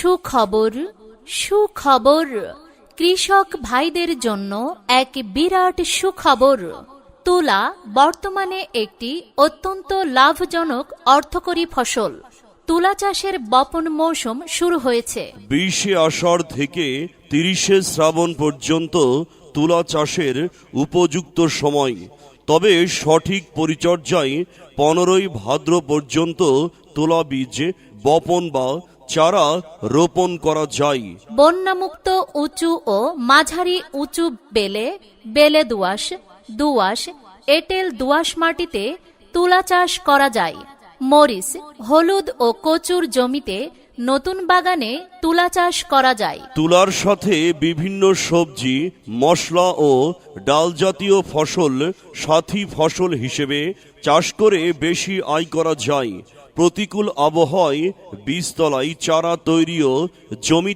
সুখবর সুখবর, কৃষক ভাইদের জন্য এক বিরাট সুখবর। তুলা বর্তমানে একটি অত্যন্ত লাভজনক অর্থকরী ফসল। তুলা চাষের বপন মৌসুম শুরু হয়েছে। 20 আষাঢ় থেকে 30 শ্রাবণ পর্যন্ত তুলা চাষের উপযুক্ত সময়। তবে সঠিক পরিচর্যায় 15 ভাদ্র পর্যন্ত তুলা বীজ বপন বা চারা রোপণ করা যায়। বন্যামুক্ত উঁচু ও মাঝারি উঁচু বেলে দোআঁশ, এঁটেল দোআঁশ মাটিতে তুলা চাষ করা যায়। মরিচ, হলুদ ও কচুর জমিতে নতুন বাগানে তুলা চাষ করা যায়। তুলার সাথে বিভিন্ন সবজি, মশলা ও ডাল জাতীয় ফসল সাথী ফসল হিসেবে চাষ করে বেশি আয় করা যায়। প্রতিকূল আবহাওয়ায় বীজতলায় চারা তৈরি ও জমি